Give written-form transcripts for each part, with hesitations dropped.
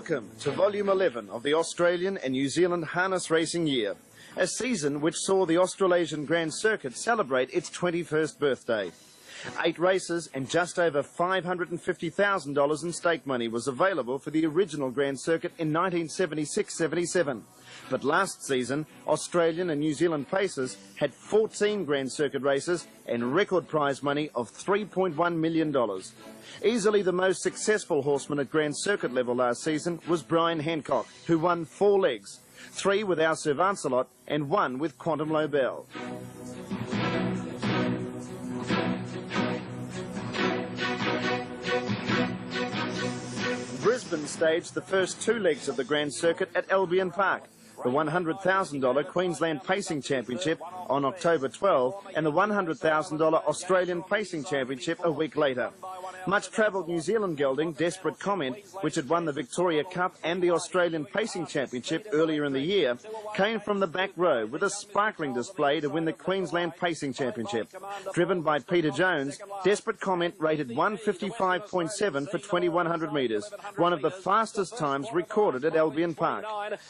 Welcome to Volume 11 of the Australian and New Zealand Harness Racing Year, a season which saw the Australasian Grand Circuit celebrate its 21st birthday. 8 races and just over $550,000 in stake money was available for the original Grand Circuit in 1976-77. But last season, Australian and New Zealand pacers had 14 Grand Circuit races and record prize money of $3.1 million. Easily the most successful horseman at Grand Circuit level last season was Brian Hancock, who won 4 legs, 3 with our Servantself and 1 with Quantum Loba. Brisbane staged the first 2 legs of the Grand Circuit at Albion Park, the $100,000 Queensland Pacing Championship on October 12 and the $100,000 Australian Pacing Championship a week later. Much-travelled New Zealand gelding Desperate Comment, which had won the Victoria Cup and the Australian Pacing Championship earlier in the year, came from the back row with a sparkling display to win the Queensland Pacing Championship. Driven by Peter Jones, Desperate Comment rated 155.7 for 2100 metres, one of the fastest times recorded at Albion Park.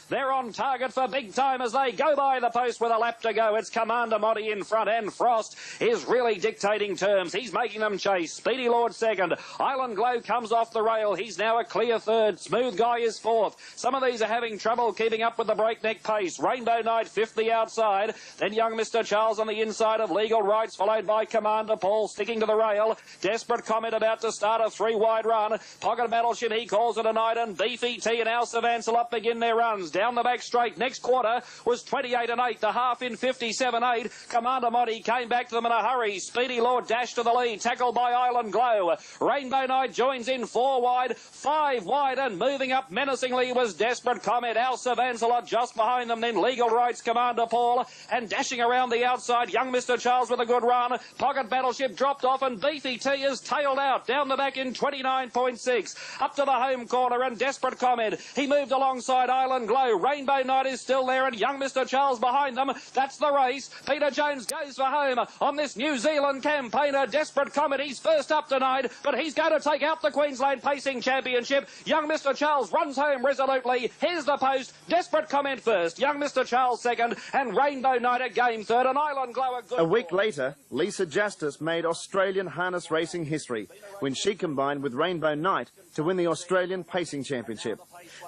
They're on target for big time as they go by the post with a lap to go. It's Commander Monty in front, and Frost is really dictating terms. He's making them chase. Speedy Lord second. Island Glow comes off the rail. He's now a clear third. Smooth Guy is fourth. Some of these are having trouble keeping up with the breakneck pace. Rainbow Knight fifth the outside. Then young Mr. Charles on the inside of Legal Rights, followed by Commander Paul sticking to the rail. Desperate Comment about to start a 3-wide run. Pocket Battleship, he calls it a night, and Beefy T and our Servantself begin their runs. Down the back straight. Next quarter was 28-8. The half in 57-8. Commander Monty came back to them in a hurry. Speedy Lord dashed to the lead, tackled by Island Glow. Rainbow Knight joins in 4 wide, 5 wide, and moving up menacingly was Desperate Comment. Our Servantself just behind them, then Legal Rights, Commander Paul, and dashing around the outside, young Mr. Charles with a good run. Pocket Battleship dropped off, and Beefy T is tailed out, down the back in 29.6. Up to the home corner, and Desperate Comment. He moved alongside Island Glow. Rainbow Knight is still there, and young Mr. Charles behind them. That's the race. Peter Jones goes for home on this New Zealand campaigner. Desperate Comment, he's first up tonight, but he's going to take out the Queensland Pacing Championship. Young Mr. Charles runs home resolutely. Here's the post. Desperate Comment first. Young Mr. Charles second, and Rainbow Knight a game third, and Island Glow a good... A week later, Lisa Justice made Australian harness racing history when she combined with Rainbow Knight to win the Australian Pacing Championship.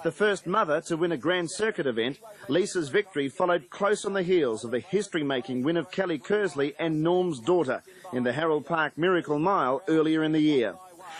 The first mother to win a Grand Circuit event, Lisa's victory followed close on the heels of the history-making win of Kelly Kersley and Norm's daughter in the Harold Park Miracle Mile earlier in the year.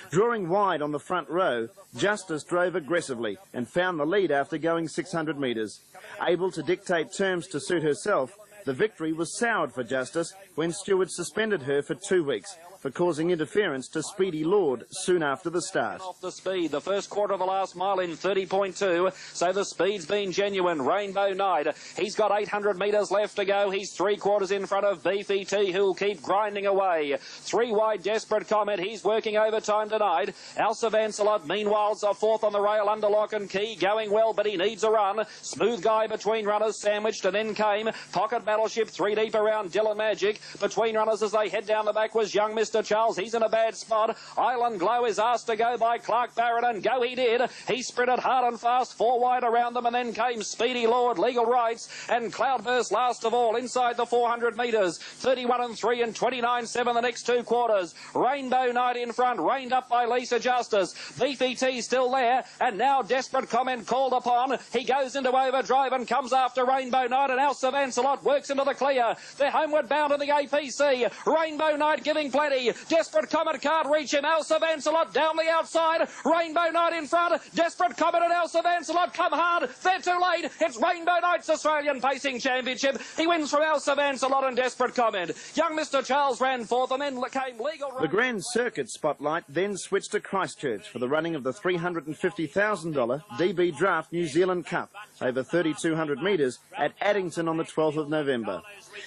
Drawing wide on the front row, Justice drove aggressively and found the lead after going 600 metres. Able to dictate terms to suit herself, the victory was soured for Justice when stewards suspended her for 2 weeks for causing interference to Speedy Lord soon after the start. Off the speed, the first quarter of the last mile in 30.2, so the speed's been genuine. Rainbow Knight, he's got 800 metres left to go. He's 3/4 in front of Beefy T, who'll keep grinding away. 3 wide, Desperate Comment, he's working overtime tonight. Our Servantself, meanwhile's a fourth on the rail under lock and key, going well, but he needs a run. Smooth Guy between runners, sandwiched, and then came Pocket Battleship 3 deep around Dylan Magic. Between runners as they head down the back was young Mr. Charles. He's in a bad spot. Island Glow is asked to go by Clark Barrett, and go he did. He sprinted hard and fast, 4 wide around them, and then came Speedy Lord, Legal Rights, and Cloudburst last of all inside the 400 metres. 31-3 and 29-7 the next 2 quarters. Rainbow Knight in front, reined up by Lisa Justice. Beefy T still there, and now Desperate Comment called upon. He goes into overdrive and comes after Rainbow Knight, and our Servantself works into the clear. They're homeward bound in the APC. Rainbow Knight giving plenty. Desperate Comment can't reach him. Our Servantself down the outside. Rainbow Knight in front. Desperate Comment and our Servantself come hard. They're too late. It's Rainbow Knight's Australian Pacing Championship. He wins from our Servantself and Desperate Comment. Young Mr. Charles ran fourth, and then came Legal Rights. The Grand Circuit spotlight then switched to Christchurch for the running of the $350,000 DB Draft New Zealand Cup over 3,200 metres at Addington on the 12th of November.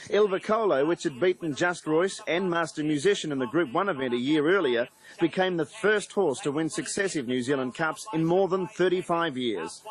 Il Vicolo, which had beaten Just Royce and Master Musician in the Group 1 event a year earlier, became the first horse to win successive New Zealand Cups in more than 35 years.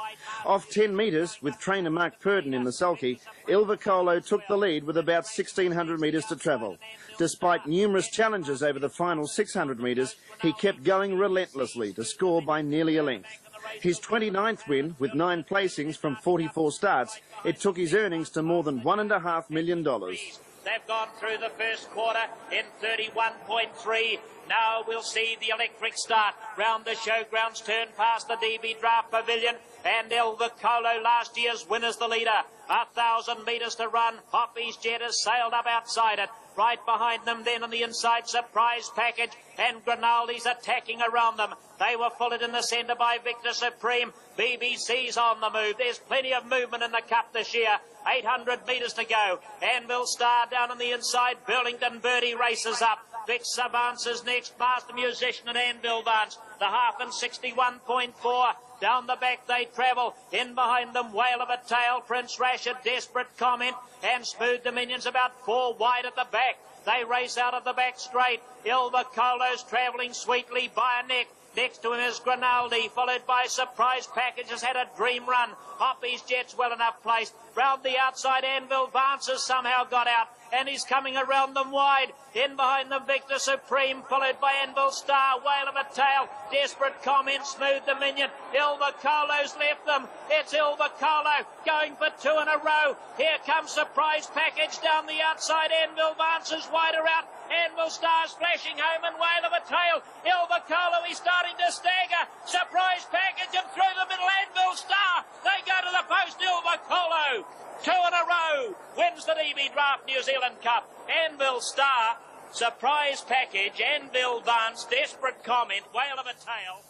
Off 10 metres, with trainer Mark Purden in the sulky, Il Vicolo took the lead with about 1,600 metres to travel. Despite numerous challenges over the final 600 metres, he kept going relentlessly to score by nearly a length. His 29th win with 9 placings from 44 starts, it took his earnings to more than $1.5 million. They've gone through the first quarter in 31.3. Now we'll see the electric start round the showgrounds, turn past the DB Draft Pavilion, and El Vicolo, last year's winner's the leader. 1,000 metres to run. Hoppy's Jet has sailed up outside it. Right behind them then on the inside, Surprise Package and Grinaldi's attacking around them. They were followed in the centre by Victor Supreme. BBC's on the move. There's plenty of movement in the Cup this year. 800 metres to go. Anvil Star down on the inside. Burlington Birdie races up. Vic Savance is next. Master Musician and Anvil Vance. The half and 61.4. Down the back they travel. In behind them, Whale of a Tail, Prince Rashid, Desperate Comment, and Smooth Dominions about 4 wide at the back. They race out of the back straight. Il Vicolo's travelling sweetly by a neck. Next to him is Grinaldi, followed by Surprise Package, has had a dream run. Hoppy's Jet's well enough placed. Round the outside, Anvil Vance has somehow got out, and he's coming around them wide. In behind them, Victor Supreme, followed by Anvil Star, Whale of a Tail, Desperate Comment, Smooth Dominion. Il Vicolo's left them. It's Il Vicolo going for 2 in a row. Here comes Surprise Package down the outside. Anvil Vance is wider out. Anvil Star's flashing home, and Whale of a Tail. Il Vicolo, he's starting to stagger. Surprise Package, and through the middle, Anvil Star. They go to the post. Il Vicolo, 2 in a row, wins the DB Draft New Zealand Cup. Anvil Star, Surprise Package, Anvil Vance, Desperate Comment, Whale of a Tail.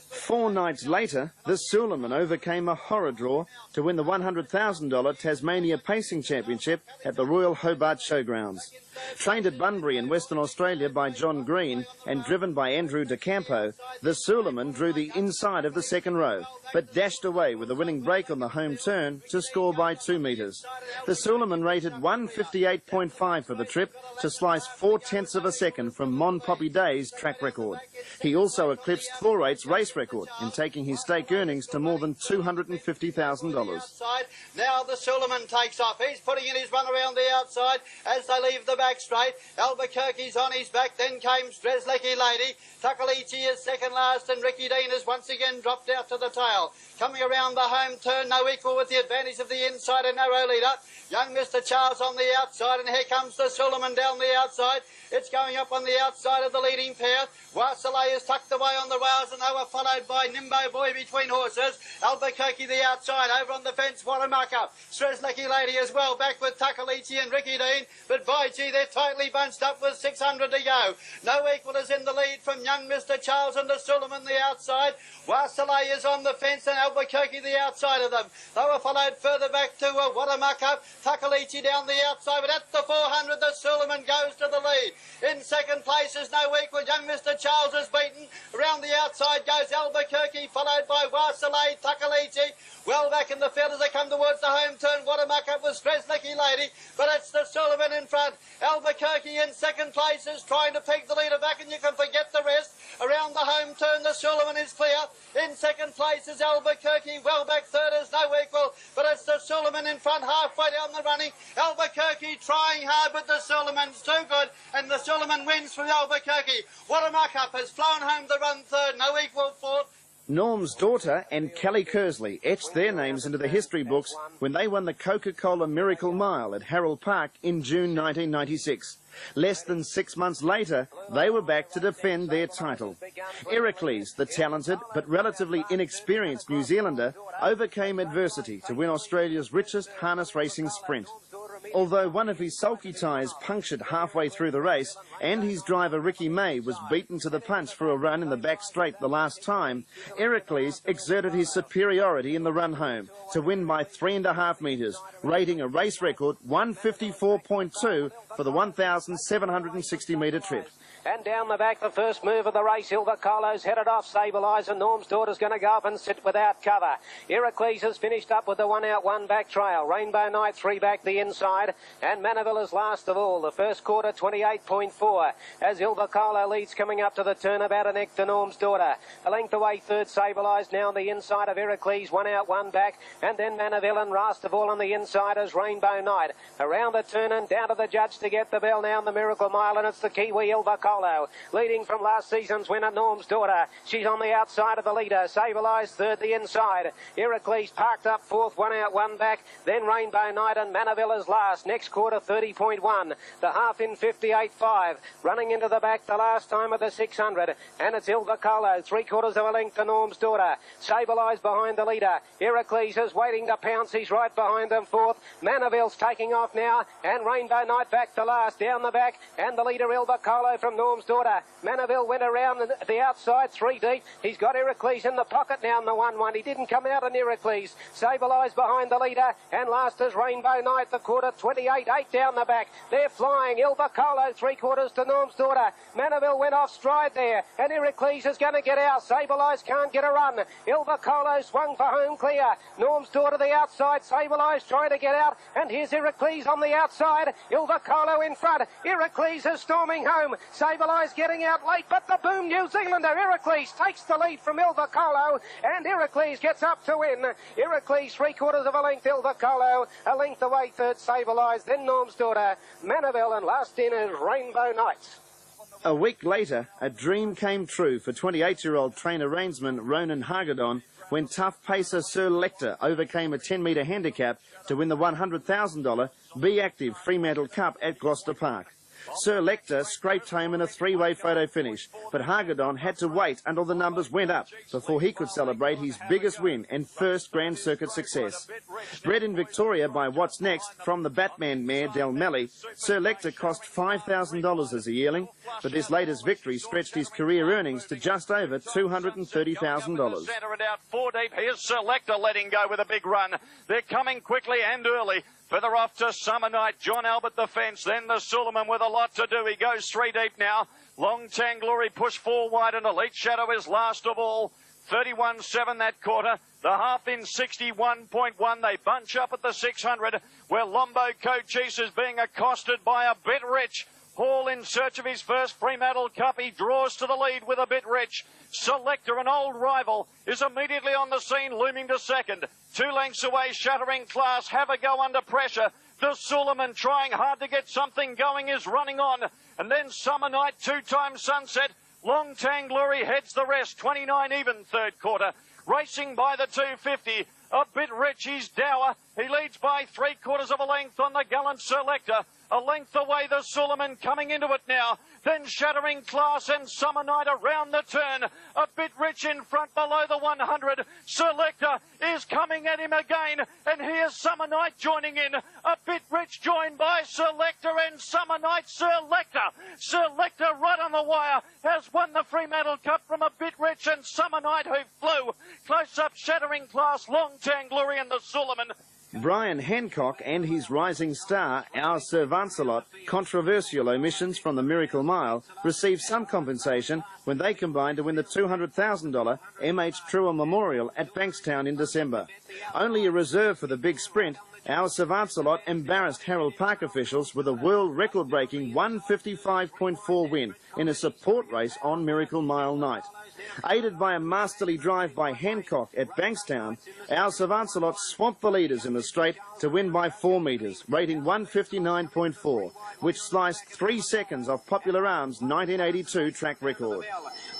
4 nights later, the Suleiman overcame a horror draw to win the $100,000 Tasmania Pacing Championship at the Royal Hobart Showgrounds. Trained at Bunbury in Western Australia by John Green and driven by Andrew De Campo, the Suleiman drew the inside of the second row, but dashed away with a winning break on the home turn to score by 2 metres. The Suleiman rated 158.5 for the trip to slice 0.4 of a second from Mon Poppy Day's track record. He also eclipsed Thorrate's race record in taking his stake earnings to more than $250,000. Now the Suleiman takes off. He's putting in his run around the outside as they leave the back straight. Albuquerque's on his back. Then came Streslecki Lady. Takalichi is second last, and Ricky Dean has once again dropped out to the tail. Coming around the home turn, no equal with the advantage of the inside, a narrow leader. Young Mr. Charles on the outside, and here comes the Suleiman down the outside. It's going up on the outside of the leading pair. Warsale is tucked away on the rails, and they were followed by Nimbo Boy between horses. Albuquerque the outside, over on the fence, Warramaka. Streslecki Lady as well, back with Takalichi and Ricky Dean. But by gee, they're tightly bunched up with 600 to go. No equal is in the lead from young Mr. Charles and the Suleiman the outside. Warsale is on the fence, and Albuquerque the outside of them. They were followed further back to Warramaka. Takalichi down the outside, but at the 400, the Suleiman goes to the lead. In second place is no equal. Young Mr. Charles is beaten. Around the outside goes Albuquerque, followed by Warsale, Takalichi. Well back in the field as they come towards the home turn. Warramaka with Streslecki Lady, but it's the Suleiman in front. Albuquerque in second place is trying to peg the leader back, and you can forget the rest. Around the home turn, the Suleiman is clear. In second place is Albuquerque. Well back third is no equal, but it's the Suleiman in front, halfway down the running. Albuquerque trying hard, but the Suleiman's too good, and the Suleiman wins from Albuquerque. Warramaka has flown home the run third, no equal fourth. Norm's daughter and Kelly Kersley etched their names into the history books when they won the Coca-Cola Miracle Mile at Harold Park in June 1996. Less than 6 months later, they were back to defend their title. Heracles, the talented but relatively inexperienced New Zealander, overcame adversity to win Australia's richest harness racing sprint. Although one of his sulky tyres punctured halfway through the race and his driver Ricky May was beaten to the punch for a run in the back straight the last time, Heracles exerted his superiority in the run home to win by 3.5 metres, rating a race record 154.2 for the 1,760-metre trip. And down the back, the first move of the race, Il Vicolo's headed off, Stabilise, and Norm's daughter's going to go up and sit without cover. Heracles has finished up with the 1 out, 1 back trail. Rainbow Knight 3 back the inside. inside, and Manaville is last of all. The first quarter 28.4 as Ilvacolo leads coming up to the turnabout and Nectar Norm's Daughter. A length away third, Sabilised now on the inside of Heracles, one out, one back, and then Manaville and last of all on the inside is Rainbow Night. Around the turn and down to the judge to get the bell now in the Miracle Mile, and it's the Kiwi Ilvacolo leading from last season's winner Norm's Daughter. She's on the outside of the leader. Sabilised third, the inside. Heracles parked up fourth, one out, one back. Then Rainbow Night and Manaville is last. Next quarter 30.1. The half in 58.5. Running into the back the last time of the 600. And it's Ilvacolo, 3/4 of a length to Norm's Daughter. Sabilised behind the leader. Heracles is waiting to pounce. He's right behind them fourth. Manaville's taking off now. And Rainbow Night back to last. Down the back. And the leader Ilvacolo from Norm's Daughter. Manaville went around the outside 3 deep. He's got Heracles in the pocket now in the 1-1. He didn't come out on Heracles. Sabilised behind the leader. And last is Rainbow Night, the quarter 28.8 down the back. They're flying. Ilvacolo 3/4 to Norm's Daughter. Manaville went off stride there. And Heracles is going to get out. Sabilised can't get a run. Ilvacolo swung for home clear. Norm's Daughter the outside. Sabilised trying to get out. And here's Heracles on the outside. Ilvacolo in front. Heracles is storming home. Sabilised getting out late, but the boom New Zealander Heracles takes the lead from Ilvacolo, and Heracles gets up to win. Heracles 3/4 of a length, Ilvacolo a length away third, Sabilised, then Norm's Daughter, Manaville, and last in is Rainbow Night. A week later, a dream came true for 28-year-old trainer reinsman Ronan Hagedon when tough pacer Sirlecter overcame a 10-metre handicap to win the $100,000 Be Active Fremantle Cup at Gloucester Park. Sirlecter scraped home in a 3-way photo finish, but Hagedon had to wait until the numbers went up before he could celebrate his biggest win and first Grand Circuit success. Bred in Victoria by What's Next from the Batman mare Del Melly, Sirlecter cost $5,000 as a yearling, but this latest victory stretched his career earnings to just over $230,000. Centre and out 4 deep. Here's Sirlecter letting go with a big run. They're coming quickly and early. Further off to Summer Night, John Albert the fence, then the Suleiman with a lot to do. He goes 3 deep now. Long Tang Glory push 4 wide and Elite Shadow is last of all. 31.7 that quarter. The half in 61.1. They bunch up at the 600 where Lombo Cochise is being accosted by a Bit Rich. Hall in search of his first Fremantle Cup. He draws to the lead with a Bit Rich. Sirlecter, an old rival, is immediately on the scene, looming to second. 2 lengths away, Shattering Class, have a go under pressure. The Suleiman, trying hard to get something going, is running on. And then Summer Night, 2-time Sunset. Long Tang Glory heads the rest, 29 even third quarter. Racing by the 250. A Bit Rich, he's dour. He leads by 3/4 of a length on the gallant Sirlecter. A length away, the Suleiman coming into it now. Then Shattering Class and Summer Night around the turn. A Bit Rich in front below the 100. Sirlecter is coming at him again. And here's Summer Night joining in. A Bit Rich joined by Sirlecter and Summer Night. Sirlecter. Sirlecter right on the wire has won the Fremantle Cup from a Bit Rich and Summer Night who flew. Close up Shattering Class, Long Tang Glory and the Suleiman. Brian Hancock and his rising star, our Servantself, controversial omissions from the Miracle Mile, received some compensation when they combined to win the $200,000 MH Truer Memorial at Bankstown in December. Only a reserve for the big sprint, our Servantself embarrassed Harold Park officials with a world record-breaking 155.4 win in a support race on Miracle Mile night. Aided by a masterly drive by Hancock at Bankstown, our Servantself swamped the leaders in the straight to win by 4 metres, rating 159.4, which sliced 3 seconds off Popular Arms' 1982 track record.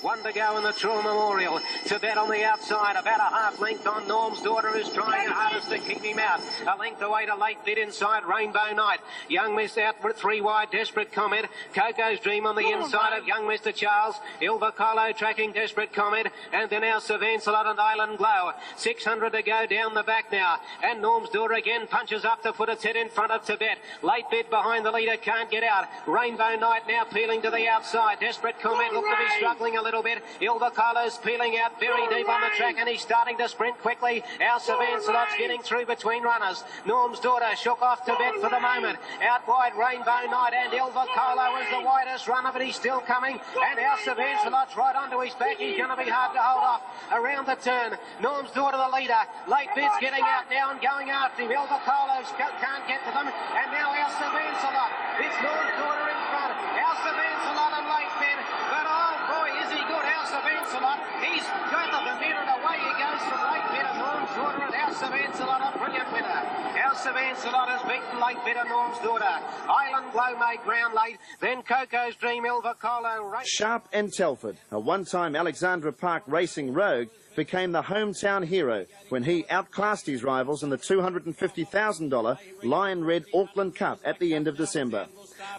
1 to go in the Truer Memorial. Tibet on the outside, about a half length on Norm's Daughter, who's trying her hardest to keep him out. A length away to Late Bid inside, Rainbow Night. Young Miss out with 3 wide, Desperate Comment. Coco's Dream on the inside of Young Mr. Charles. Ilvacolo tracking Desperate Comment. And then our Servantself and Island Glow. 600 to go down the back now. And Norm's Daughter again punches up the foot. It's head in front of Tibet. Late Bid behind the leader, can't get out. Rainbow Night now peeling to the outside. Desperate Comment look to be struggling a little bit. Ilvacolo's peeling out very deep on the track and he's starting to sprint quickly. Our Servantself's getting through between runners. Norm's Daughter shook off Tibet for the moment. Out wide, Rainbow Night and Ilvacolo is the widest runner, but he's still coming. And our Servantself's right onto his back. He's going to be hard to hold off. Around the turn, Norm's Daughter the leader. Late Bid's getting out now and going after him. Ilvacolo can't get to them. And now our Our Servantself. It's Norm's Daughter in front. Our Servantself and late bid. But oh boy, is he good, Our Servantself. He's got the Bermuda and away he goes from late bid and Norm's Daughter and Our Servantself, a brilliant winner. Our Servantself has beaten late bid and Norm's Daughter. Island Glow made ground late. Then Coco's Dream, Ilvacolo. Sharp and Telford, a one-time Alexandra Park racing rogue, became the hometown hero when he outclassed his rivals in the $250,000 Lion Red Auckland Cup at the end of December.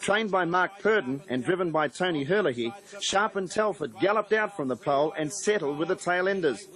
Trained by Mark Purdon and driven by Tony Herlihy, Sharp and Telford galloped out from the pole and settled with the tail-enders.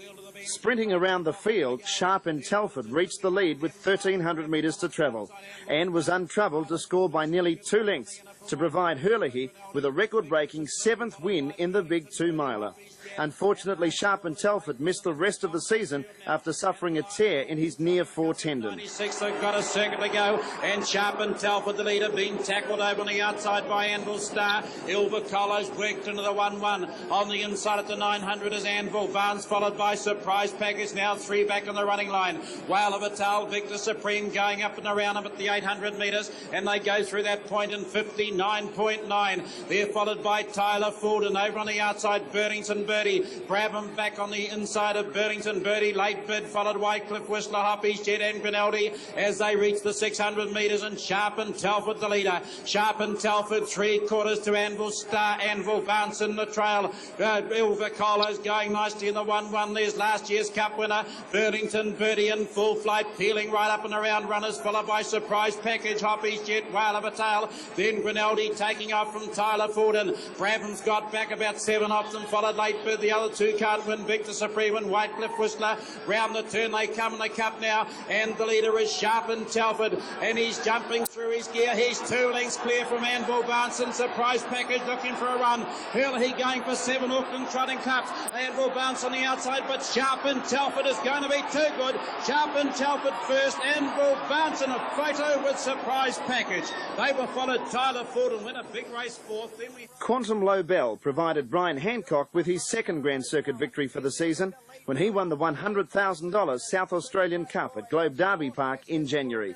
Sprinting around the field, Sharp and Telford reached the lead with 1,300 metres to travel and was untroubled to score by nearly 2 lengths to provide Herlihy with a record-breaking 7th win in the Big 2-miler. Unfortunately, Sharp and Telford missed the rest of the season after suffering a tear in his near fore tendon. 96, they've got a circuit to go, and Sharp and Telford, the leader, being tackled over on the outside by Anvil Star. Ilvacolo's worked into the 1-1. On the inside at the 900 is Anvil. Barnes followed by Surprise Package, now 3 back on the running line. Whale of a Tail, Victor Supreme going up and around them at the 800 metres, and they go through that point in 59.9. They're followed by Tyler Fulton over on the outside, Burlington Birdie. Brabham back on the inside of Burlington Birdie. Late bid followed Wycliffe, Whistler, Hoppy's Jet and Grinaldi as they reach the 600 metres, and Sharp and Telford the leader. Sharp and Telford 3/4 to Anvil Star. Anvil Bounce in the trail. Ilvacolo's going nicely in the 1-1. There's last year's Cup winner Burlington Birdie in full flight, peeling right up and around runners, followed by Surprise Package, Hoppy's Jet, Whale of a Tail. Then Grinaldi taking off from Tyler Fulton. Brabham's got back about 7 off them, followed late bid. The other 2 can't win. Victor Supreme and Wycliffe Whistler. Round the turn they come in the Cup now, and the leader is Sharp and Telford, and he's jumping through his gear. He's 2 lengths clear from Anvil Barnes and Surprise Package looking for a run. Herlihy going for 7 Auckland Trotting Cups. Anvil Barnes on the outside, but Sharp and Telford is going to be too good. Sharp and Telford first, Anvil Barnes in a photo with Surprise Package. They were followed Tyler Ford and win a big race 4th. Then Quantum Loba provided Brian Hancock with his second Grand Circuit victory for the season when he won the $100,000 South Australian Cup at Globe Derby Park in January.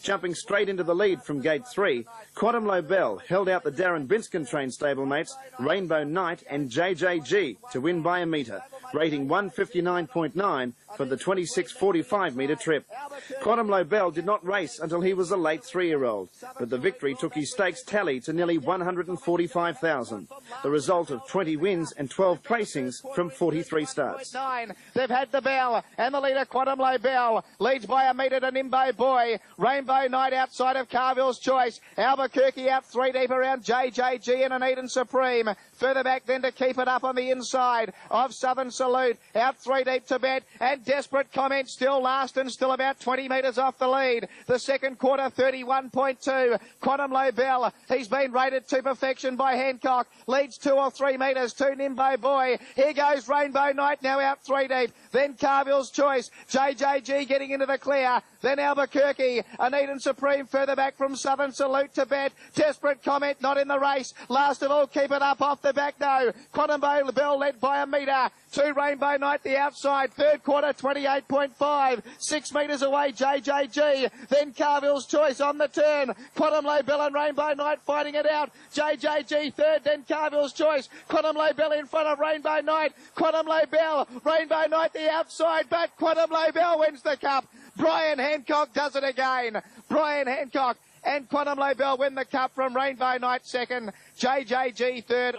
Jumping straight into the lead from Gate 3, Quantum Loba held out the Darren Binskin trained stablemates Rainbow Knight and JJG to win by a metre, rating 159.9 for the 26.45 metre trip. Quantum Loba did not race until he was a late 3-year-old, but the victory took his stakes tally to nearly $145,000, the result of 20 wins and 12 placings from 43 starts. They've had the bell, and the leader, Quantum Loba, leads by a metre to Nimbo Boy. Rainbow Knight outside of Carville's Choice. Albuquerque out 3 deep around JJG and an Eden Supreme. Further back then to keep it up on the inside of Southern Salute. Out 3 deep to Bet, and Desperate Comment still last and still about 20 metres off the lead. The second quarter, 31.2. Quantum Loba, he's been rated to perfection by Hancock. Leads 2 or 3 metres to Nimbo Boy. Here goes Rainbow Knight now out 3 deep. Then Carville's Choice. JJG getting into the clear. Then Albuquerque. An Eden Supreme further back from Southern Salute to Bet. Desperate Comment not in the race. Last of all, Keep It Up off the back though. Quantum Loba led by a metre. 2 Rainbow Knight the outside. Third quarter 28.5. 6 metres away JJG. Then Carville's Choice on the turn. Quantum Loba and Rainbow Knight fighting it out. JJG third, then Carville's Choice. Quantum Loba in front of Rainbow Knight. Quantum Loba, Rainbow Knight the outside, but Quantum Loba wins the Cup. Brian Hancock does it again. Brian Hancock and Quantum Loba win the Cup from Rainbow Knight second, JJG third.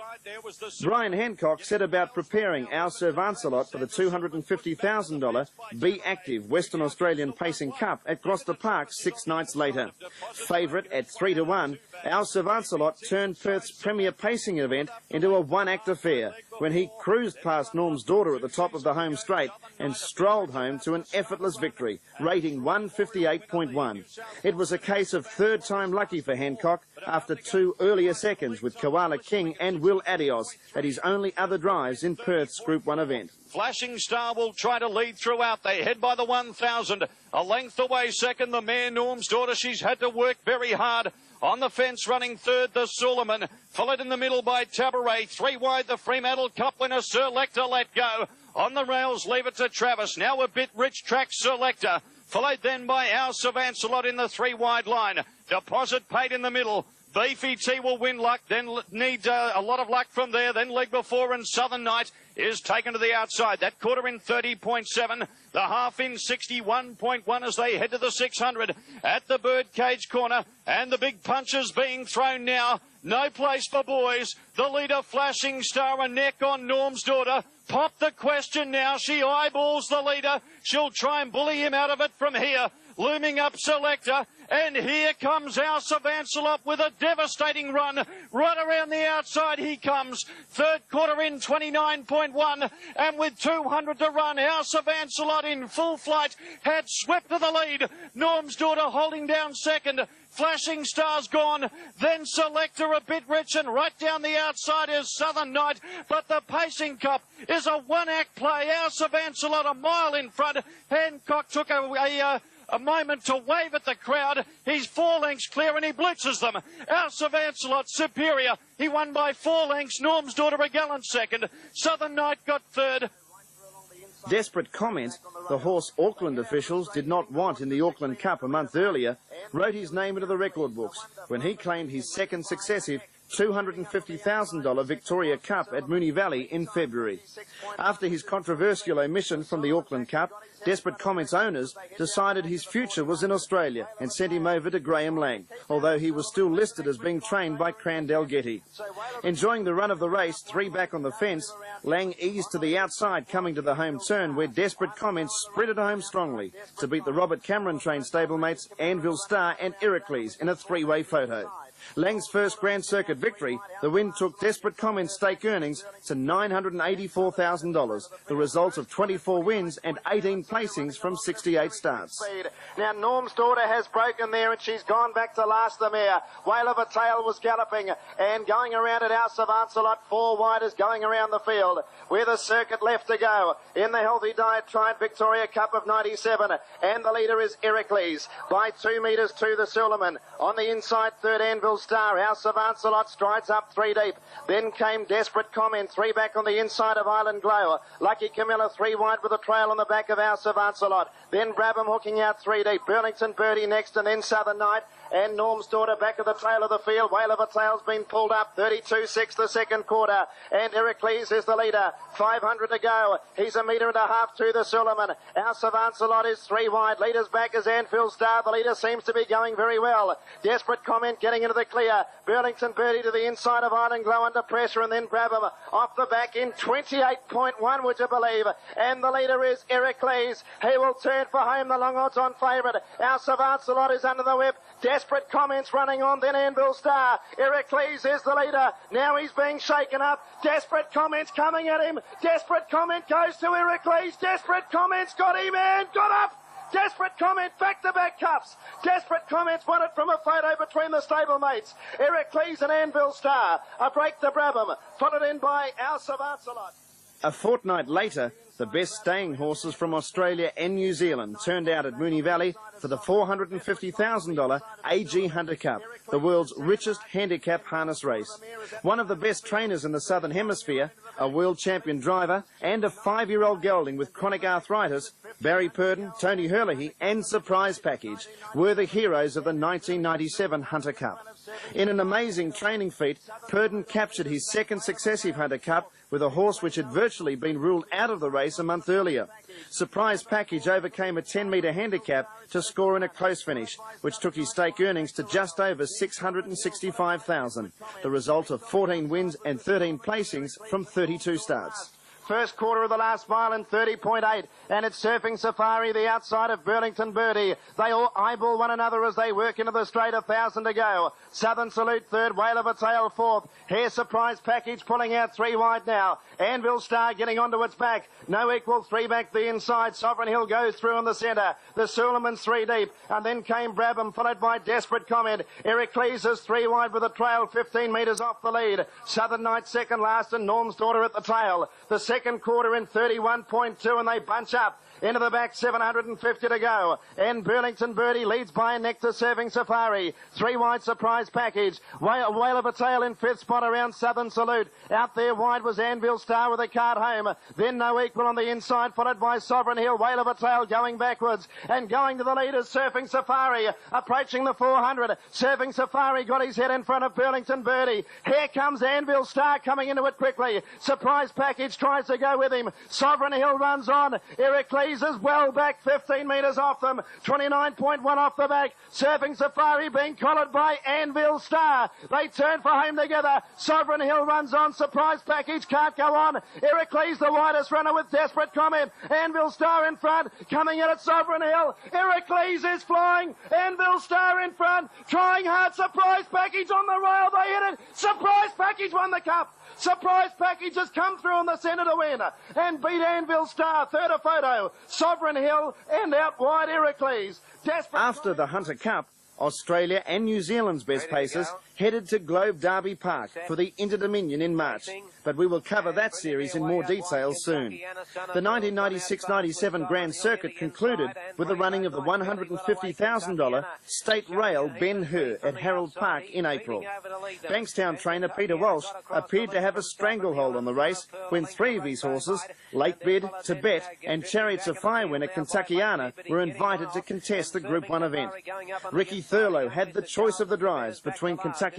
Brian Hancock set about preparing our Servantself for the $250,000 Be Active Western Australian Pacing Cup at Gloucester Park 6 nights later. Favourite at 3-1, our Servantself turned Perth's premier pacing event into a one-act affair when he cruised past Norm's Daughter at the top of the home straight and strolled home to an effortless victory, rating 158.1. It was a case of third-time lucky for Hancock after 2 earlier seconds with Koala King and Will Adios at his only other drives in Perth's Group 1 event. Flashing Star will try to lead throughout. They head by the 1,000. A length away second, the mare Norm's Daughter. She's had to work very hard. On the fence, running third, the Suleiman. Followed in the middle by Tabaret. 3 wide, the Fremantle Cup winner, Sirlecter, let go. On the rails, leave it to Travis. Now a bit rich track, Sirlecter. followed then by Our Servantself in the 3 wide line. Deposit paid in the middle. Beefy T will win luck, then need a lot of luck from there. Then leg before and Southern Night is taken to the outside. That quarter in 30.7. The half in 61.1 as they head to the 600 at the birdcage corner. And the big punches being thrown now. No place for boys. The leader, Flashing Star, a neck on Norm's Daughter. Pop the question now. She eyeballs the leader. She'll try and bully him out of it from here. Looming up Sirlecter, and here comes Our Servantself with a devastating run. Right around the outside he comes. Third quarter in 29.1, and with 200 to run, Our Servantself in full flight had swept to the lead. Norm's Daughter holding down second. Flashing Star's gone, then Sirlecter a bit rich, and right down the outside is Southern Night. But the Pacing Cup is a one-act play. Our Servantself a mile in front. Hancock took a moment to wave at the crowd. He's 4 lengths clear and he blitzes them. Our Servantself superior. He won by 4 lengths. Norm's Daughter a gallant second. Southern Night got third. Desperate Comment, the horse Auckland officials did not want in the Auckland Cup a month earlier, wrote his name into the record books when he claimed his second successive $250,000 Victoria Cup at Moonee Valley in February. After his controversial omission from the Auckland Cup, Desperate Comment's owners decided his future was in Australia and sent him over to Graham Lang, although he was still listed as being trained by Crandell Getty. Enjoying the run of the race, 3 back on the fence, Lang eased to the outside coming to the home turn where Desperate Comment sprinted home strongly to beat the Robert Cameron trained stablemates Anvil Star and Heracles in a 3-way photo. Lang's first Grand Circuit victory, the win took Desperate Comment's stake earnings to $984,000, the result of 24 wins and 18 placings from 68 starts. Now Norm's Daughter has broken there and she's gone back to last the mare. Whale of a Tail was galloping and going around at Our Servantself. 4 wide is going around the field with a circuit left to go. In the Healthy Diet Tried Victoria Cup of 97, and the leader is Heracles by 2 metres to the Suleiman. On the inside, third Anvil Star. Our Servantself strides up 3 deep. Then came Desperate Comment, 3 back on the inside of Island Glow. Lucky Camilla 3 wide with a trail on the back of Our Servantself. Then Brabham hooking out 3 deep. Burlington Birdie next, and then Southern Night. And Norm's Daughter back at the tail of the field. Whale of a Tail's been pulled up. 32.6 the second quarter. And Heracles is the leader. 500 to go. He's 1.5 metres to the Suleiman. Our Servantself is 3 wide. Leader's back is Anfield Star. The leader seems to be going very well. Desperate Comment getting into the clear. Burlington Birdie to the inside of Island Glow under pressure, and then Brabham off the back in 28.1, would you believe? And the leader is Heracles. He will turn for home, the long odds on favourite. Our Servantself is under the whip. Desperate Comments running on, then Anvil Star. Heracles is the leader. Now he's being shaken up. Desperate Comments coming at him. Desperate Comment goes to Heracles. Desperate Comments got him and got up. Desperate Comment, back-to-back cups. Desperate Comments won it from a photo between the stablemates. Heracles and Anvil Star. A break to Brabham, followed in by Our Servantself. A fortnight later, the best staying horses from Australia and New Zealand turned out at Moonee Valley for the $450,000 AG Hunter Cup, the world's richest handicap harness race. One of the best trainers in the Southern Hemisphere, a world champion driver, and a 5-year-old gelding with chronic arthritis, Barry Purdon, Tony Herlihy and Surprise Package were the heroes of the 1997 Hunter Cup. In an amazing training feat, Purdon captured his second successive Hunter Cup with a horse which had virtually been ruled out of the race a month earlier. Surprise Package overcame a 10-metre handicap to score in a close finish, which took his stake earnings to just over $665,000, the result of 14 wins and 13 placings from 32 starts. First quarter of the last mile in 30.8, and it's Surfing Safari, the outside of Burlington Birdie. They all eyeball one another as they work into the straight, 1,000 to go. Southern Salute third, Whale of a Tail fourth. Hair Surprise Package pulling out 3 wide now. Anvil Star getting onto its back. No equal, 3 back the inside. Sovereign Hill goes through in the centre. The Suleiman's 3 deep, and then came Brabham, followed by Desperate Comment. Heracles is 3 wide with a trail, 15 metres off the lead. Southern Night second last, and Norm's Daughter at the tail. The second second quarter in 31.2, and they bunch up. Into the back, 750 to go. And Burlington Birdie leads by a neck to Serving Safari. 3 wide surprise package. Whale of a Tail in 5th spot around Southern Salute. Out there wide was Anvil Star with a card home. Then No Equal on the inside, followed by Sovereign Hill. Whale of a Tail going backwards. And going to the leaders, Surfing Safari. Approaching the 400. Surfing Safari got his head in front of Burlington Birdie. Here comes Anvil Star coming into it quickly. Surprise package tries to go with him. Sovereign Hill runs on. Heracles is well back, 15 metres off them, 29.1 off the back. Surfing Safari being collared by Anvil Star. They turn for home together. Sovereign Hill runs on. Surprise package can't go on. Heracles the widest runner with desperate comment. Anvil Star in front, coming in at Sovereign Hill. Heracles is flying. Anvil Star in front, trying hard. Surprise package on the rail. They hit it. Surprise package won the cup. Surprise package has come through on the centre to win and beat Anvil Star. Third a photo, Sovereign Hill, and out wide Heracles. After the Hunter Cup, Australia and New Zealand's best pacers headed to Globe Derby Park for the Inter-Dominion in March, but we will cover that series in more detail soon. The 1996-97 Grand Circuit concluded with the running of the $150,000 State Rail Ben Hur at Harold Park in April. Bankstown trainer Peter Walsh appeared to have a stranglehold on the race when 3 of his horses, Late Bid, Tibet and Chariots of Fire winner Kentuckiana, were invited to contest the Group 1 event. Ricky Thurlow had the choice of the drives between Kentuckiana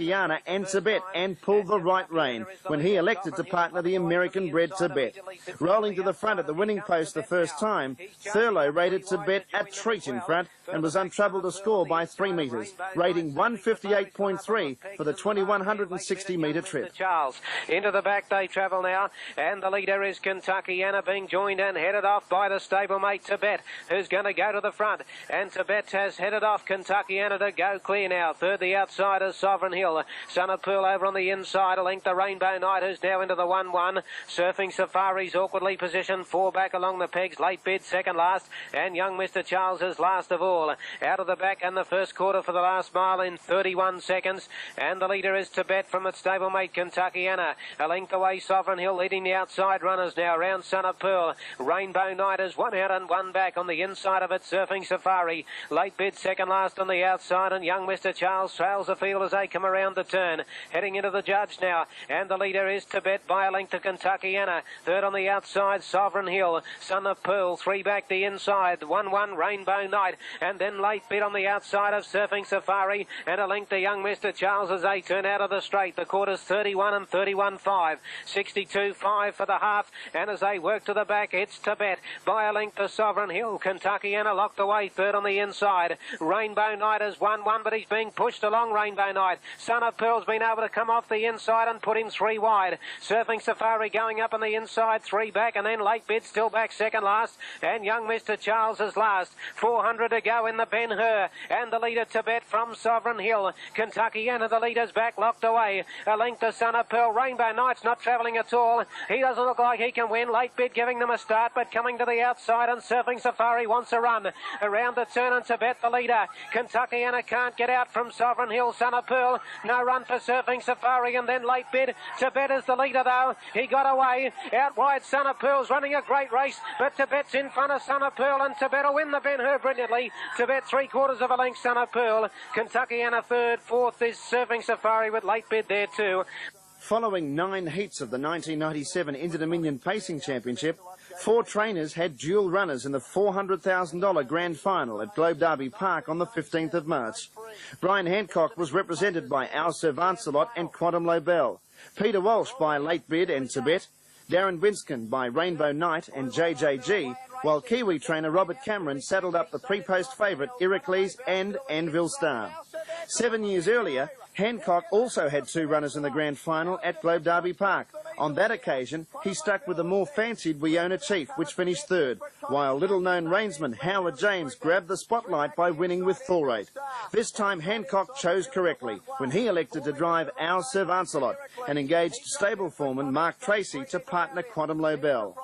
and Tibet and pulled the right rein when he elected to partner the American-bred Tibet. Rolling to the front at the winning post the first time, Thurlow rated Tibet a treat in front and was untroubled to score by 3 metres, rating 158.3 for the 2,160-metre trip. Charles. Into the back they travel now, and the leader is Kentuckiana, being joined and headed off by the stablemate Tibet, who's going to go to the front, and Tibet has headed off Kentuckiana to go clear now. Third the outsider, Sovereign Hill. Son of Pearl over on the inside, a length the Rainbow Knight, who's now into the 1-1. Surfing Safari's awkwardly positioned, 4 back along the pegs. Late Bid second last, and young Mr. Charles is last of all. Out of the back and the first quarter for the last mile in 31 seconds, and the leader is Tibet from its stablemate Kentuckiana. A length away, Sovereign Hill leading the outside runners now round Son of Pearl. Rainbow Knight is 1 out and 1 back on the inside of it, Surfing Safari. Late Bid second last on the outside, and young Mr. Charles trails the field as they come around the turn. Heading into the judge now, and the leader is Tibet by a length to Kentuckiana. Third on the outside, Sovereign Hill. Son of Pearl, 3 back the inside. 1-1 Rainbow Knight, and then Late Bid on the outside of Surfing Safari, and a length to young Mr. Charles as they turn out of the straight. The quarters 31 and 31.5. 62.5 for the half, and as they work to the back, it's Tibet by a length to Sovereign Hill. Kentuckiana locked away third on the inside. Rainbow Knight has 1-1, but he's being pushed along, Rainbow Knight. Son of Pearl's been able to come off the inside and put him 3 wide. Surfing Safari going up on the inside, 3 back, and then Late Bid still back second last, and young Mr. Charles is last. 400 to go in the Ben Hur, and the leader Tibet from Sovereign Hill. Kentuckiana, the leader's back, locked away. A length to Son of Pearl. Rainbow Knight's not travelling at all. He doesn't look like he can win. Late Bid giving them a start, but coming to the outside, and Surfing Safari wants a run. Around the turn, and Tibet the leader. Kentuckiana can't get out from Sovereign Hill. Son of Pearl, no run for Surfing Safari, and then Late Bid. Tibet is the leader though. He got away. Out wide, Son of Pearl's running a great race, but Tibet's in front of Son of Pearl, and Tibet will win the Ben Hur brilliantly. Tibet 3/4 of a length, Son of Pearl. Kentuckiana third, fourth is Surfing Safari with Late Bid there too. Following 9 heats of the 1997 Inter-Dominion Pacing Championship, 4 trainers had dual runners in the $400,000 Grand Final at Globe Derby Park on the 15th of March. Brian Hancock was represented by Our Servantself and Quantum Lobel, Peter Walsh by Late Bid and Tibet, Darren Winskin by Rainbow Knight and JJG, while Kiwi trainer Robert Cameron saddled up the pre-post favourite Heracles and Anvil Star. 7 years earlier, Hancock also had 2 runners in the grand final at Globe Derby Park. On that occasion, he stuck with the more fancied Wiona Chief, which finished third, while little-known reinsman Howard James grabbed the spotlight by winning with full rate. This time, Hancock chose correctly when he elected to drive Our Servantself and engaged stable foreman Mark Tracy to partner Quantum Lobel.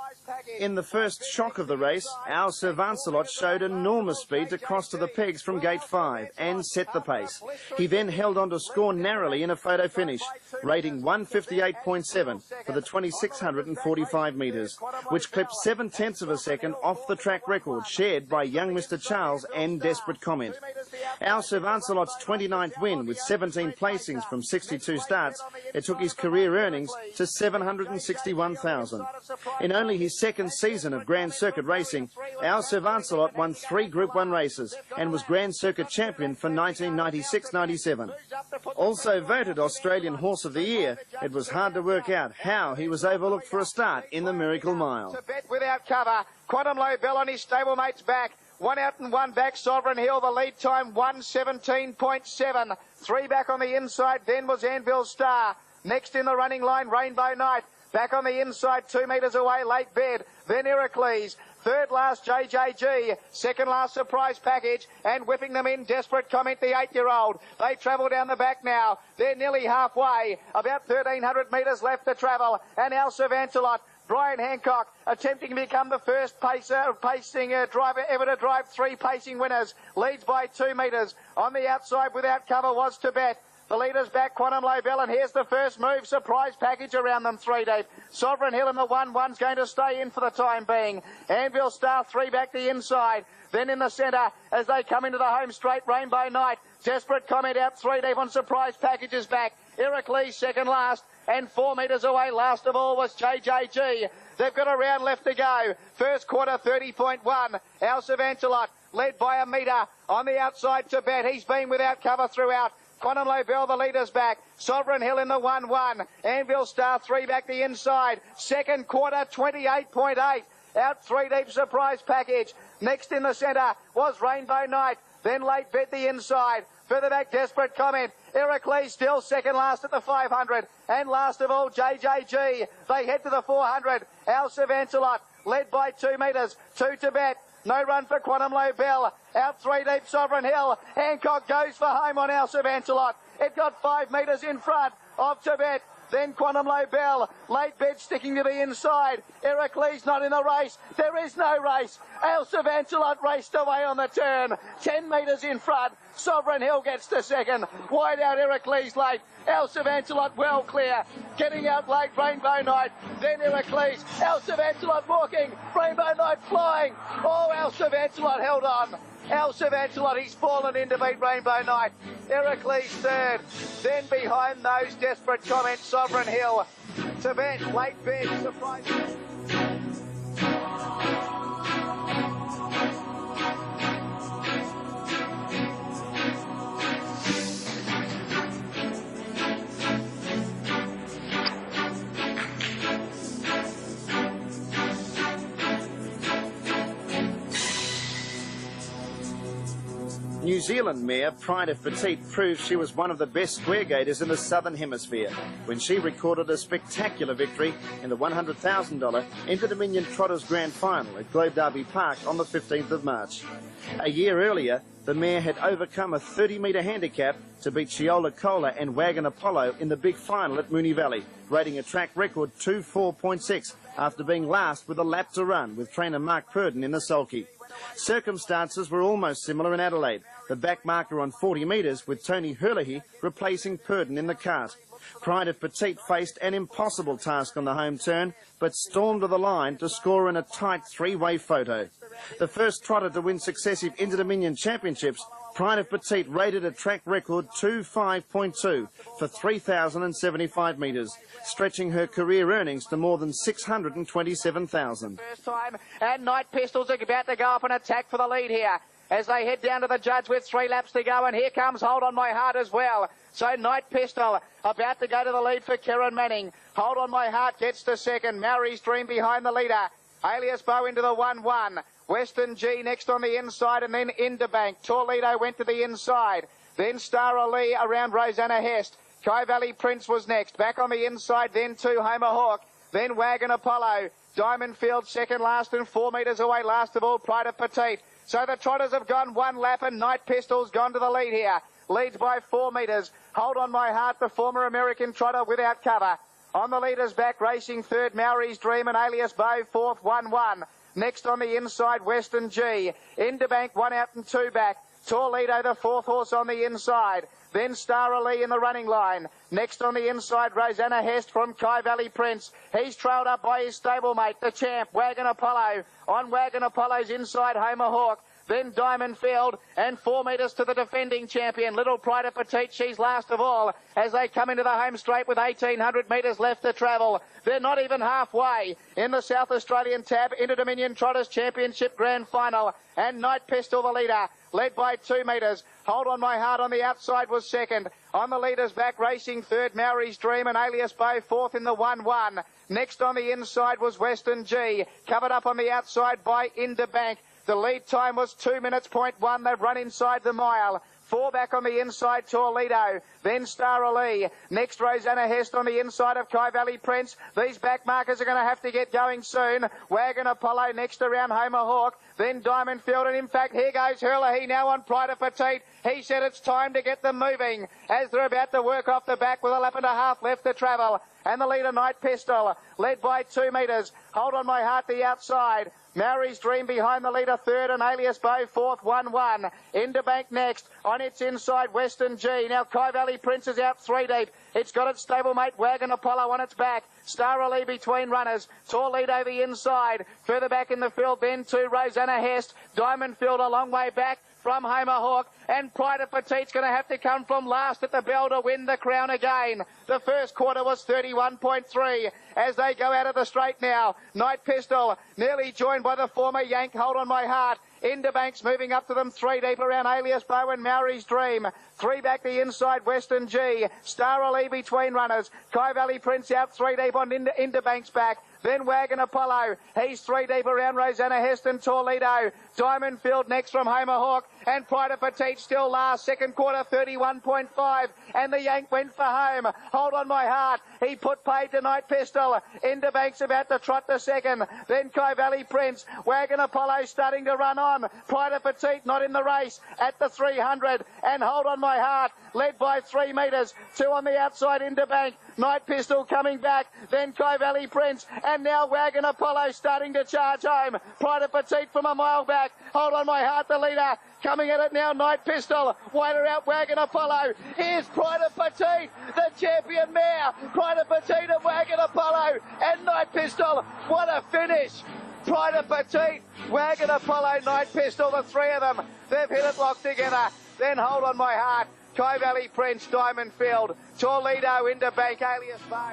In the first shock of the race, our Servantself showed enormous speed to cross to the pegs from gate 5 and set the pace. He then held on to score narrowly in a photo finish, rating 158.7 for the 2,645 metres, which clipped 7/10 of a second off the track record shared by young Mr. Charles and Desperate Comment. Our Servantself's 29th win with 17 placings from 62 starts, it took his career earnings to $761,000. In only his second season of Grand Circuit racing, our Servantself won 3 Group 1 races and was Grand Circuit champion for 1996-97. Also voted Australian Horse of the Year, it was hard to work out how he was overlooked for a start in the Miracle Mile. Without cover, Quantum Loba on his stablemate's back. 1 out and 1 back, Sovereign Hill. The lead time 1:17.7. 3 back on the inside, then was Anvil Star. Next in the running line, Rainbow Night. Back on the inside, 2 metres away, Late Bed. Then Heracles. Third last, JJG. Second last, Surprise Package. And whipping them in, Desperate Comment, the 8-year-old. They travel down the back now. They're nearly halfway. About 1,300 metres left to travel. And our Servantself, Brian Hancock, attempting to become the first pacing driver ever to drive 3 pacing winners. Leads by 2 metres. On the outside without cover was Tibet. The leader's back, Quantum Loba, and here's the first move. Surprise Package around them 3 deep. Sovereign Hill in the 1-1's going to stay in for the time being. Anvil Star 3 back the inside. Then in the centre, as they come into the home straight, Rainbow Night. Desperate Comment out 3 deep on Surprise Package's back. Heracles second last. And 4 metres away, last of all, was JJG. They've got a round left to go. First quarter, 30.1. Our Servantself, led by a metre. On the outside, Tibet. He's been without cover throughout. Quantum Loba, the leader's back. Sovereign Hill in the 1-1. Anvil Star 3 back the inside. Second quarter, 28.8. Out 3 deep, Surprise Package. Next in the centre was Rainbow Night. Then Late Bet the inside. Further back, Desperate Comment. Heracles still second last at the 500. And last of all, JJG. They head to the 400. Our Servantself, led by 2 metres. 2 Tibet. No run for Quantum Loba. Out 3 deep, Sovereign Hill. Hancock goes for home on our Servantself. It got 5 metres in front of Tibet. Then Quantum Loba, Late Bed sticking to the inside. Heracles not in the race. There is no race. Our Servantself raced away on the turn. 10 metres in front. Sovereign Hill gets to second. Wide out Heracles late. Our Servantself well clear. Getting out late, Rainbow Night. Then Heracles. Our Servantself walking. Rainbow Night flying. Oh, our Servantself held on. Our Servantself, he's fallen in to beat Rainbow Night. Heracles third. Then behind those, Desperate Comment, Sovereign Hill. Tibet, Late Bed, Surprise. New Zealand mare Pride of Petite proved she was one of the best square gators in the Southern Hemisphere when she recorded a spectacular victory in the $100,000 Inter-Dominion Trotters Grand Final at Globe Derby Park on the 15th of March. A year earlier, the mare had overcome a 30-metre handicap to beat Shiola Cola and Wagon Apollo in the big final at Moonee Valley, rating a track record 2.4.6 after being last with a lap to run with trainer Mark Purdon in the sulky. Circumstances were almost similar in Adelaide, the back marker on 40 metres with Tony Herlihy replacing Purdon in the cart. Pride of Petite faced an impossible task on the home turn, but stormed to the line to score in a tight 3-way photo. The first trotter to win successive Inter-Dominion championships, Pride of Petite rated a track record 2.5.2 for 3,075 metres, stretching her career earnings to more than $627,000. First time, and Night Pistols are about to go up and attack for the lead here as they head down to the judge with 3 laps to go, and here comes Hold On My Heart as well. So Night Pistol about to go to the lead for Karen Manning. Hold On My Heart gets to second. Maori's Dream behind the leader. Alias Bow into the 1-1. Western G next on the inside, and then Interbank. Torledo went to the inside. Then Star Ali around Rosanna Hest. Kai Valley Prince was next. Back on the inside, then 2 Homer Hawk. Then Wagon Apollo. Diamond Field second last and 4 metres away. Last of all, Pride of Petite. So the trotters have gone 1 lap and Night Pistol's gone to the lead here. Leads by 4 metres. Hold On My Heart, the former American trotter without cover. On the leader's back, racing third, Maori's Dream and Alias Bow, fourth, 1-1. Next on the inside, Western G. Interbank, 1 out and 2 back. Torledo, the fourth horse on the inside. Then Star Ali in the running line. Next on the inside, Rosanna Hest from Kai Valley Prince. He's trailed up by his stablemate, the champ, Wagon Apollo. On Wagon Apollo's inside, Homer Hawk. Then Diamond Field, and 4 metres to the defending champion, Little Pride of Petite. She's last of all as they come into the home straight with 1,800 metres left to travel. They're not even halfway in the South Australian Tab Inter Dominion Trotters Championship Grand Final. And Night Pistol, the leader, led by 2 metres. Hold on My Heart on the outside was second. On the leader's back, racing third, Maori's Dream and Alias Bow, fourth in the 1-1. Next on the inside was Western G, covered up on the outside by Interbank. The lead time was 2 minutes, 0.1. They've run inside the mile. 4 back on the inside, Torledo. Then Star Ali. Next, Rosanna Hest on the inside of Kai Valley Prince. These back markers are going to have to get going soon. Wagon Apollo next around Homer Hawk. Then Diamond Field. And in fact, here goes Hurley now on Pride of Petite. He said it's time to get them moving as they're about to work off the back with a lap and a half left to travel. And the leader, Night Pistol, led by 2 metres. Hold on My Heart, the outside. Maori's Dream behind the leader, third, and Alias Bow, fourth, 1-1. Interbank next. On its inside, Western G. Now Kai Valley Prince is out 3 deep. It's got its stablemate, Wagon Apollo, on its back. Star Ali between runners. Torledo the inside. Further back in the field, then to Rosanna Hest. Diamond Field a long way back from Homer Hawk, and Pride of Petite's going to have to come from last at the bell to win the crown again. The first quarter was 31.3 as they go out of the straight now. Night Pistol nearly joined by the former Yank, Hold on My Heart. Interbank's moving up to them 3 deep around Alias Bow and Maori's Dream. 3 back the inside, Western G. Star Ali between runners. Kai Valley Prince out 3 deep on Interbank's back. Then Wagon Apollo. He's 3 deep around Rosanna Hest and Torledo. Diamond Field next from Homer Hawk. And Pride of Petite still last. Second quarter 31.5. And the Yank went for home. Hold on My Heart. He put paid to Night Pistol. Interbank's about to trot the second. Then Kai Valley Prince. Wagon Apollo starting to run on. Pride of Petite not in the race at the 300. And Hold on My Heart led by 3 metres. 2 on the outside, Interbank. Night Pistol coming back. Then Kai Valley Prince. And now Wagon Apollo starting to charge home. Pride of Petite from a mile back. Hold on My Heart, the leader. Coming at it now, Night Pistol. Waiter out, Wagon Apollo. Here's Pride of Petite, the champion mare. Pride of Petite and Wagon Apollo. And Night Pistol. What a finish. Pride of Petite, Wagon Apollo, Night Pistol, the 3 of them. They've hit it locked together. Then Hold on My Heart. Kai Valley Prince, Diamond Field. Torledo, Interbank, Alias Bow.